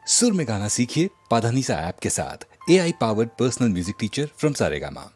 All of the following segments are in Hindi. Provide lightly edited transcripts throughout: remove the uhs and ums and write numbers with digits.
सुर में गाना सीखिए पाधानीसा ऐप के साथ। AI powered personal music teacher from Saregama.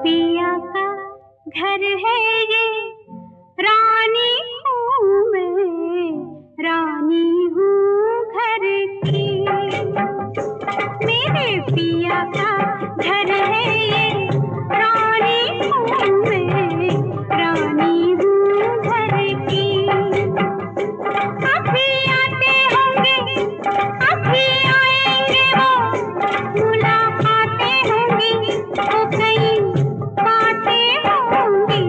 पिया का घर है ये, रानी हूँ मैं, रानी हूँ घर की। मेरे पिया का घर है ये, रानी हूँ मैं, रानी हूँ घर की। अभी आते होंगे, अभी आएंगे वो, मुलाकातें होंगी वो कई बातें होंगी।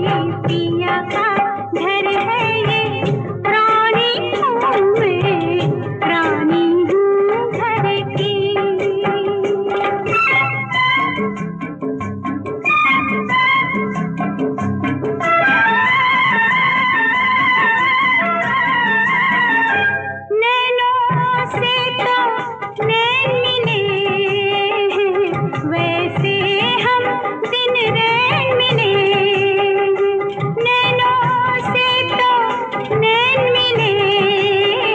पिया का घर है ये, रानी हूँ मैं, रानी हूँ घर की। नैनों से तो नैन मिले हैं, वैसे हम दिन रैन मिले। नैनों से तो नैन मिले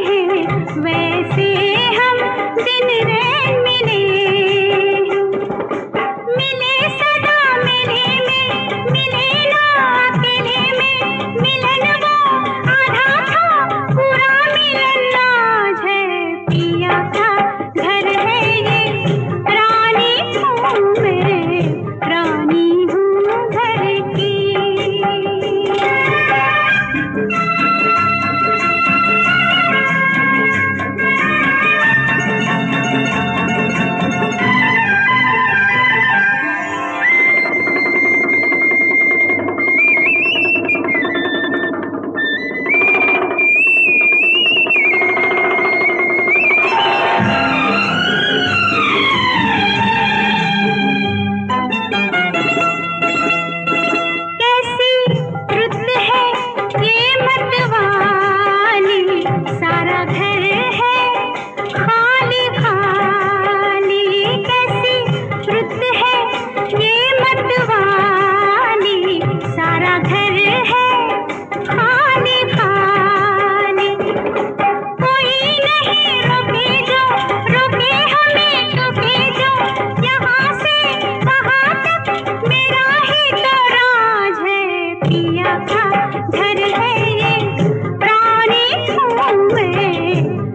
हैं, वैसे हम दिन रैन मिले। मिले सदा मिले में, मिले ना अकेले में। मिलन वो आधा था, पूरा मिलन आज है। पिया का घर है ये, रानी हूँ मैं, रानी हूँ घर की। कैसी रुत है ये मतवाली, सारा घर है खाली खाली। कैसी रुत है ये मतवाली, सारा घर है खाली खाली। कोई नहीं रोके जो, रोके हमें टोके जो। यहाँ से वहाँ तक मेरा ही तो राज है। पिया का घर है ये, रानी हूँ मैं,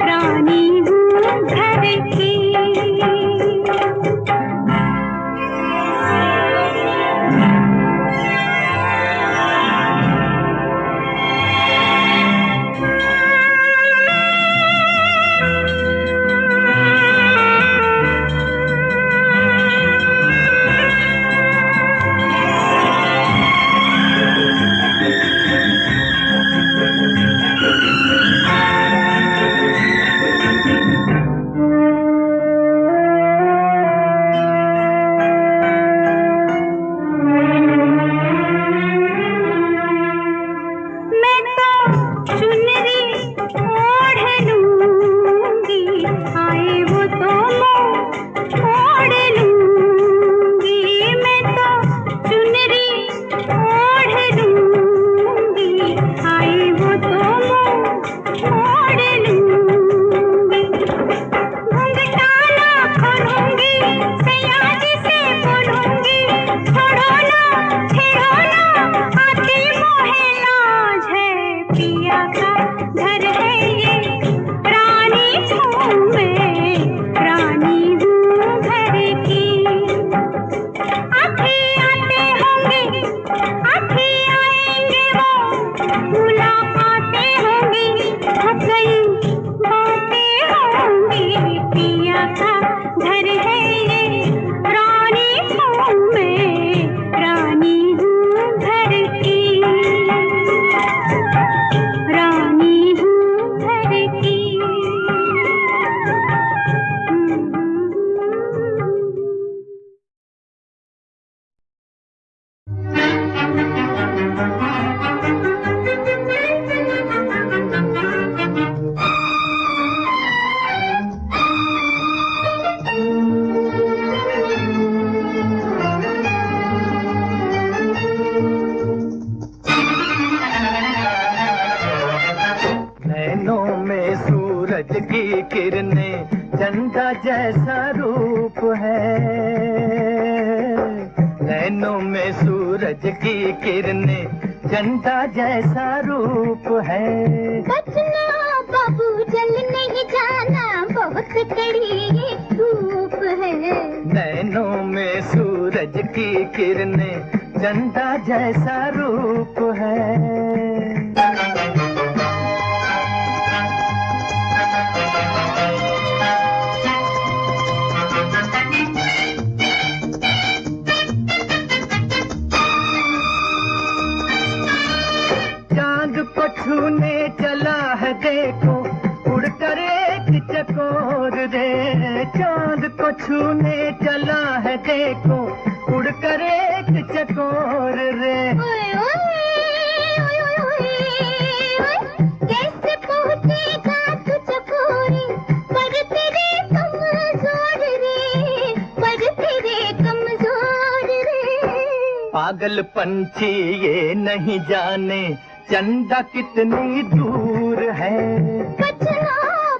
रानी हूँ घर की। नैनों में सूरज की किरणें, चंदा जैसा रूप है। नैनों में सूरज की किरणें, चंदा जैसा रूप है। बचना बाबू जल नहीं जाना, बहुत कड़ी ये धूप है। नैनों में सूरज की किरणें, चंदा जैसा रूप है। चांद को छूने चला है देखो, उड़कर एक चकोर रे। चांद को छूने चला है देखो, उड़कर एक चकोर रे। ओए ओए ओए ओए ओए, कैसे पहुंचेगा तू चकोरी, पर तेरे कमजोर रे, पर तेरे कमजोर रे। पागल पंछी ये नहीं जाने, चंदा कितनी दूर है। बचना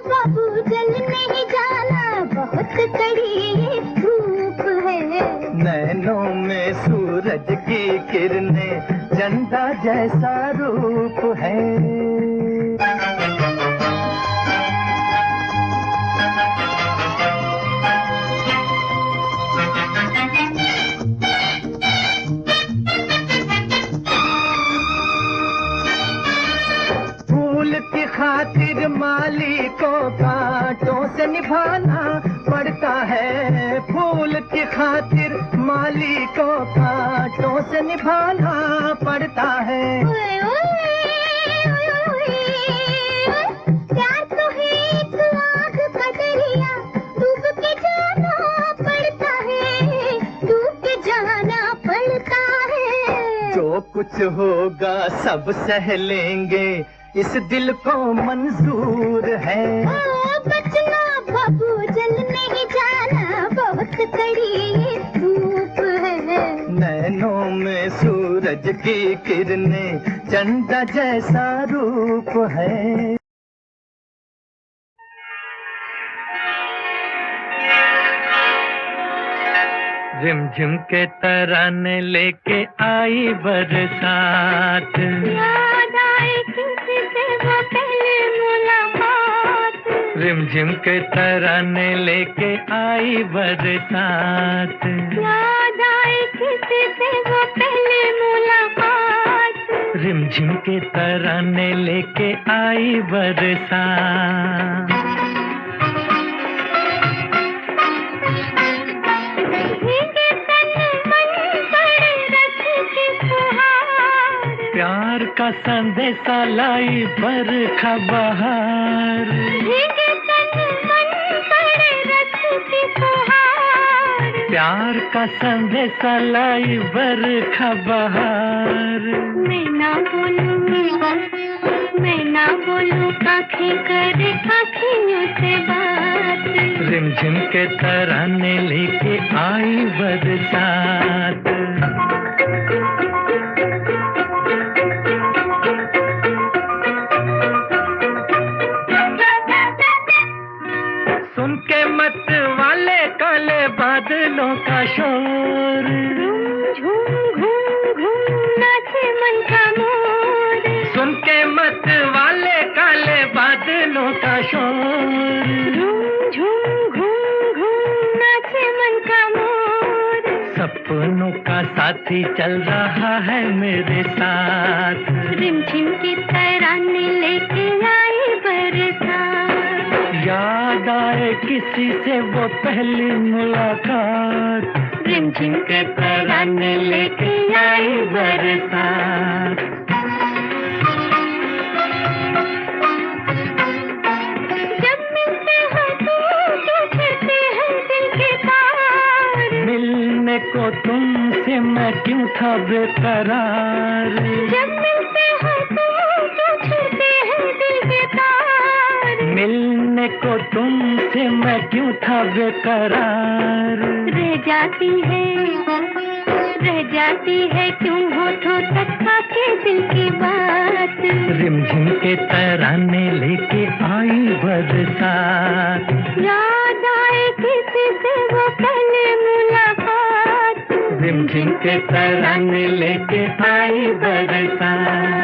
बाबू जल नहीं जाना, बहुत कड़ी ये धूप है। नैनों में सूरज की किरणें, चंदा जैसा रूप है। फूल की खातिर माली को कांटों से निभाना पड़ता है। फूल की खातिर माली को कांटों से निभाना पड़ता है। ओए ओए ओए ओए, प्यार तो है एक आग का दरिया, डूब के जाना पड़ता है, डूब के जाना पड़ता है। जो कुछ होगा सब सह लेंगे, इस दिल को मंजूर है। बचना बाबू जल नहीं जाना, बहुत कड़ी ये धूप है। नैनों में सूरज की किरणें, चंदा जैसा रूप है। रिमझिम के तराने लेके आई बरसात, याद आए किसी से वो पहली मुलाकात। रिमझिम के तराने लेके आई बरसात, याद आए किसी से वो पहली मुलाकात। रिमझिम के तराने लेके आई बरसात। भीगे तन मन पड़े रस की फुहार, प्यार का संदेशा लाई बरखा बहार। भीगे तन मन पड़े रस की फुहार। प्यार का संदेशा लाई बरखा बहार। मैं ना बोलूं आँखें करे आँखियों से बात। रिमझिम के तराने लेके आई बरसात। सुन के मत वाले काले बादलों का शोर, झूम घूम घूम नाचे मन का मोर। सुन के मत वाले काले बादलों का शोर, झूम घूम घूम नाचे मन का मोर। सपनों का साथी चल रहा है मेरे साथ। रिमझिम की तराने लेके आई बरसात। याद आए किसी से वो पहली मुलाकात। रिमझिम के तराने लेके आई बरसात। जब मिलते हैं तो छूटते हैं दिल के तार। मिलने को तुमसे मैं क्यों था बेकरार। जब मिलते हैं तो छूटते हैं दिल के तार। मिलने को तुमसे मैं क्यों था बेकरार। रह रह जाती है क्यों होठों तक आके दिल की बात। रिमझिम के तराने लेके आई बरसात, याद आए किसी से वो कल मुलाकात। रिमझिम के तराने लेके आई बरसात।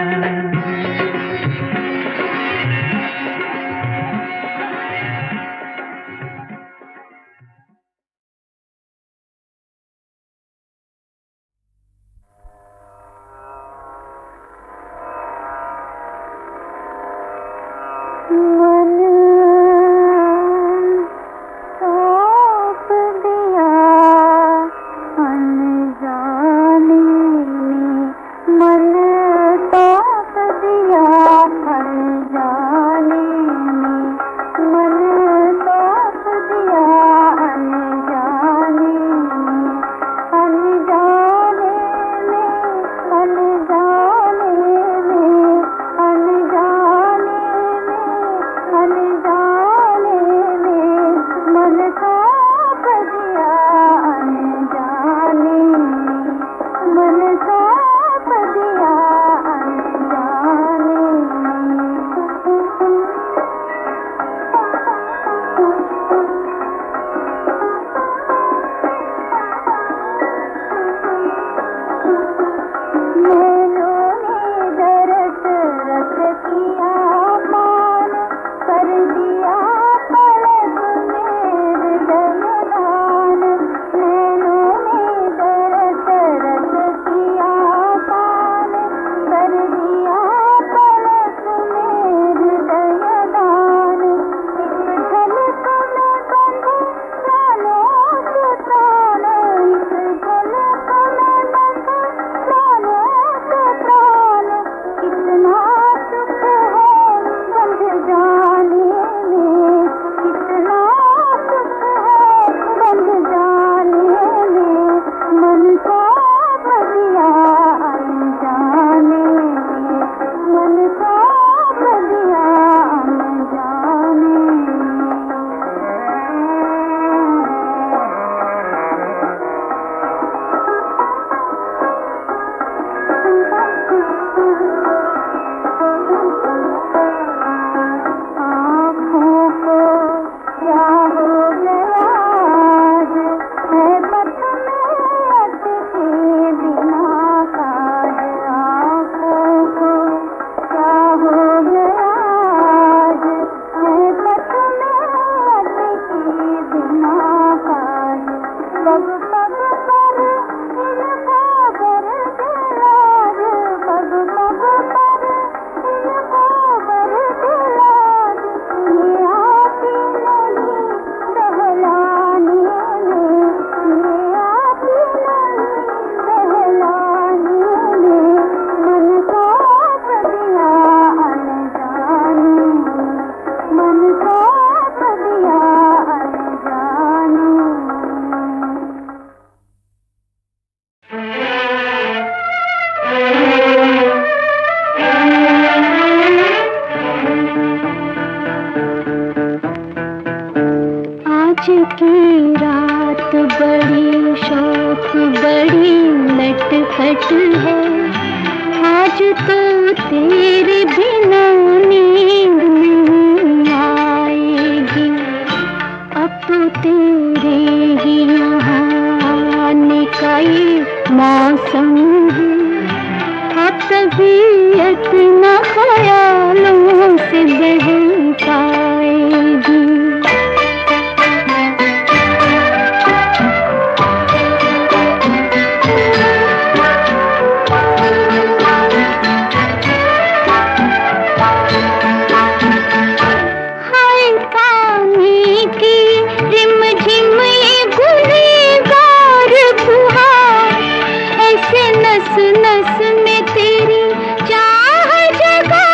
नस नस में तेरी चाह जगा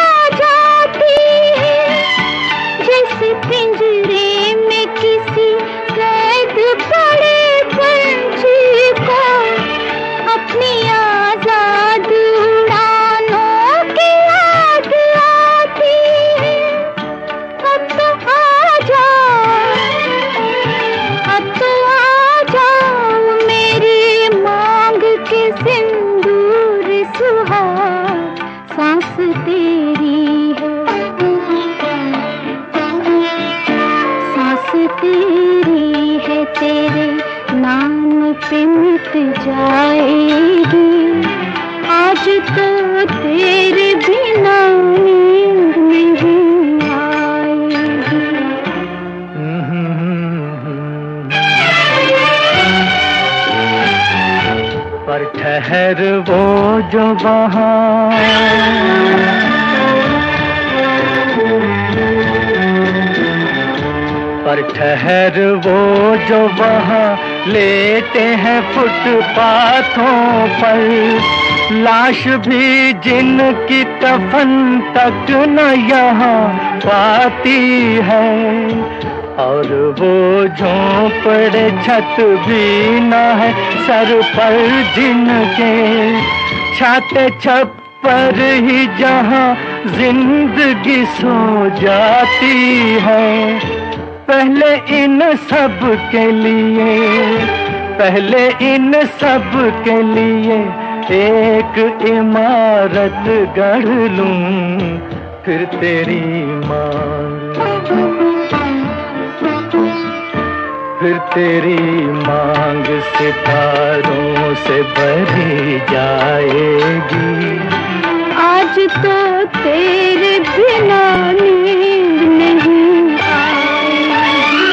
ठहर वो जो वहाँ पर ठहर वो जो वहाँ लेटे हैं फुटपाथों पर, लाश भी जिनकी कफन तक न यहाँ पाती है, और वो झोंपड़े छत भी न है सर पर जिनके, छाते छप्पर ही जहाँ जिंदगी सो जाती है। पहले इन सब के लिए, पहले इन सब के लिए एक इमारत गढ़ लूं, फिर तेरी मांग, फिर तेरी मांग सितारों से भरी जाएगी। आज तो तेरे बिना नींद नहीं आएगी।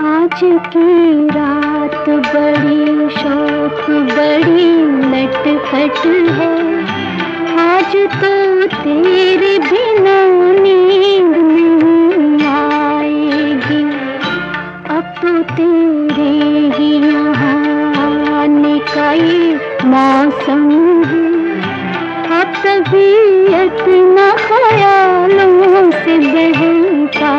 आज की रात बड़ी शौक बड़ी नटखट है, आज तो तेरे बिना नींद नहीं आएगी। अब तो तेरे ही यहाँ आने का ये मौसम है, अब तबीयत न ख्यालों से बहकाएगी।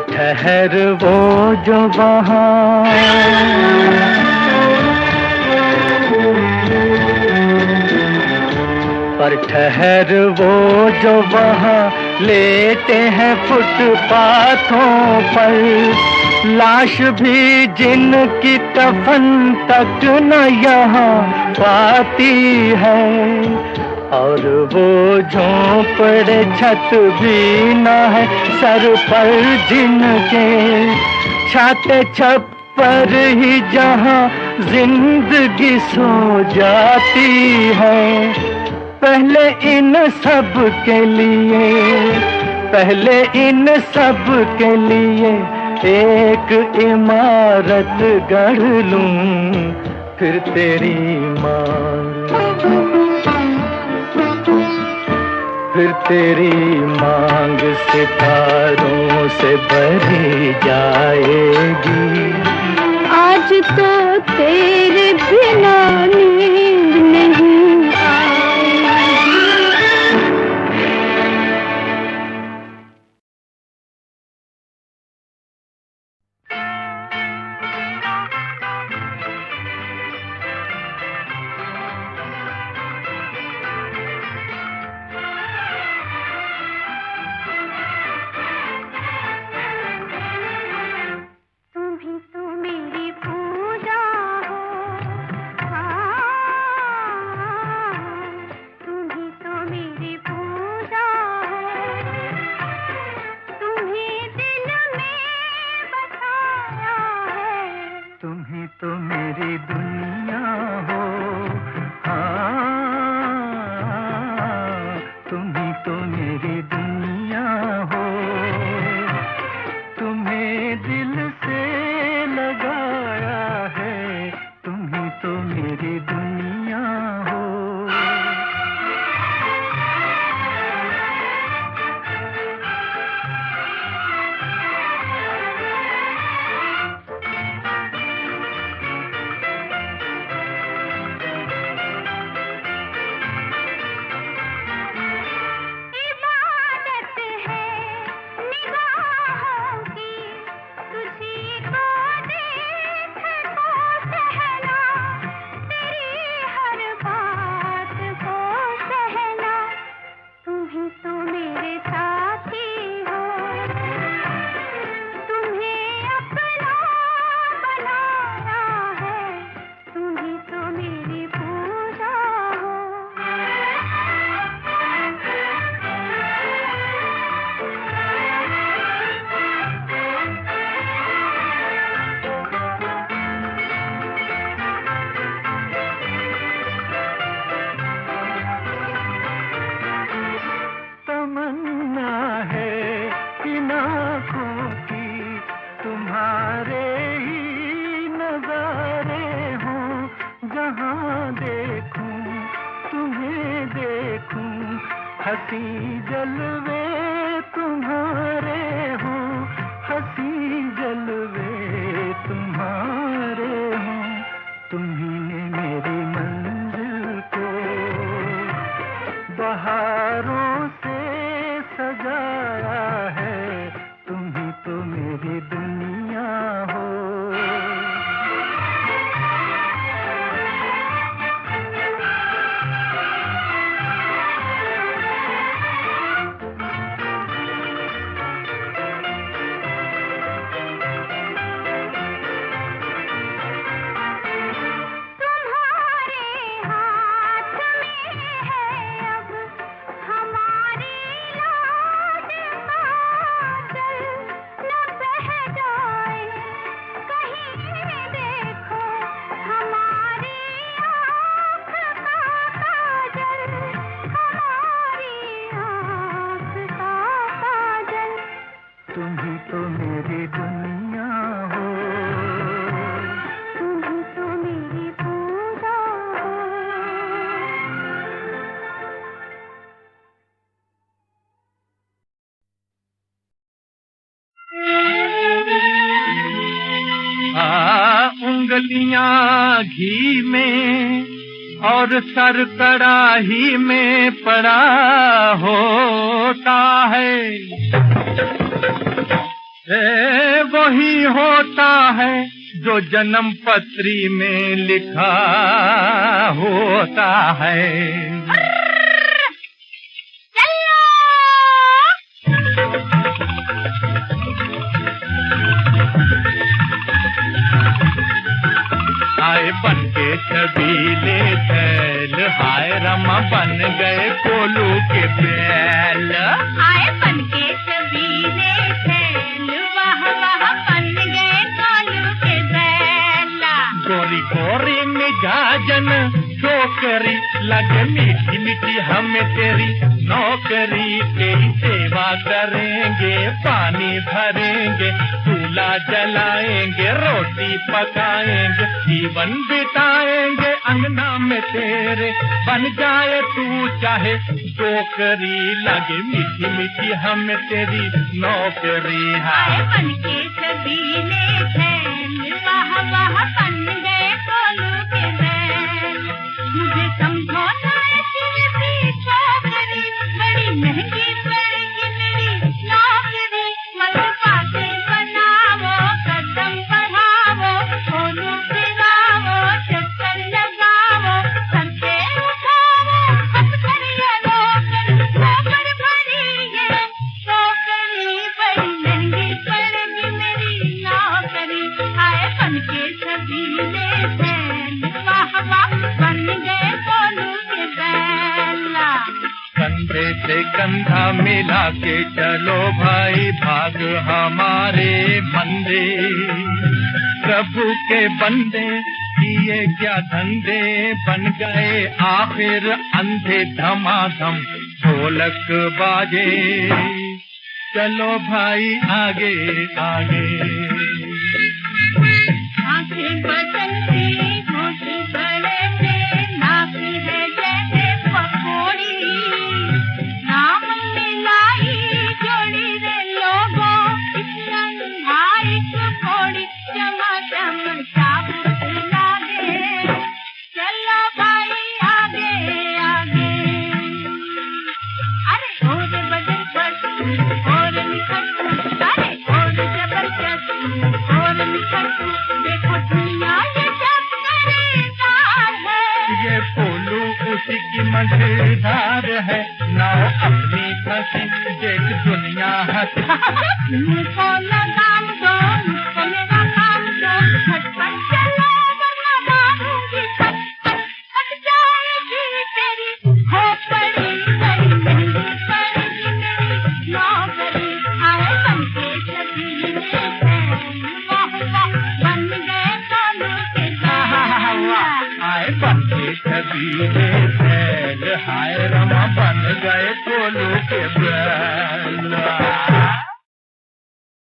ठहर वो जो वहाँ पर ठहर वो जो वहाँ लेटे हैं फुटपाथों पर, लाश भी जिनकी कफन तक न यहाँ पाती है, और वो झोंपड़े छत भी न है सर पर जिनके, छाते छप्पर ही जहाँ जिंदगी सो जाती है। पहले इन सब के लिए, पहले इन सब के लिए एक इमारत गढ़ लूं, फिर तेरी मांग, फिर तेरी मांग सितारों से भरी जाएगी। आज तो तेरे बिना नींद नहीं आएगी। तुम ही तो मेरी पूजा हो, हाँ। हंसी जलवे तुम्हारे हों, हंसी जलवे तुम्हारे हों, तुम्ही ने मेरी मंजिल को बहारों से सजाया है, तुम्ही तो मेरी दुनिया हो। तुम्ही तो मेरी दुनिया हो, तुम्ही तो मेरी पूजा हो। उंगलियां घी में और सर कड़ाही में पड़ा होता है, वही होता है जो जन्म पत्री में लिखा होता है। आए बन के छबीले थैल, हाय रमा बन गए कोलू के बैल। आए बन के छबीले थैल, वाह वाह बन गए कोलू के बैल। गोरी गोरी मिजाजन छोकरी, लगे मीठी मीठी हमें तेरी नौकरी। तेरी सेवा करेंगे, पानी भरेंगे, चूल्हा जलाएंगे, रोटी पकाएंगे, जीवन बिताएंगे अंगना में तेरे। बन जाए तू चाहे टोकरी, लगे मीठी मीठी हमें तेरी नौकरी। आए बन के छबीले थैल, वाह वाह बन गए कोलू के बैल। मुझे समझो ना ऐसी छोकरी, बड़ी महंगी पड़ेगी मेरी नौकरी। मत बातें बनावो, कदम बढ़ावो, कोलू फिरावो, चक्कर लगावो, सर उठावो, हथकड़ी या रोकड़, ठोकर भरी है टोकरी। बड़ी महंगी पड़ेगी मेरी नौकरी। आए बन के छबीले थैल, वाह वाह बन गए कोलू के बैल। कंधे से कंधा मिला के चलो भाई, भाग हमारे मंदे। प्रभु के बंदे किए क्या धंधे, बन गए आखिर अंधे धमाधम ढोलक बाजे। चलो भाई आगे आगे। आंखें बदलती होठ बड़े से, नाक है जैसे पकौड़ी। नाम मिलाई जोड़ी रे लोगों, इतना भाई पकौड़ी। चमाचम चाबुक लागे, चलो भाई आगे आगे। अरे और बदल पर और निकट, अरे और जबरदस्त और निकट। देखो दुनिया ये सब मजेदार है, ये पोलू उसी की मजेदार है। नाव अपनी फंसी देख दुनिया हंसा। मुझको लगाम दो, मुझको मेरा काम दो, झटपट चलो वरना मारूंगी फटफट। फट जाएगी तेरी खोपड़ी, बड़ी महंगी पड़ेगी मेरी नौकरी। आए बन के छबीले थैल, वाह वाह बन गए कोलू के बैल। आए बन के छबीले थैल, हाय रमा बन गए कोलू के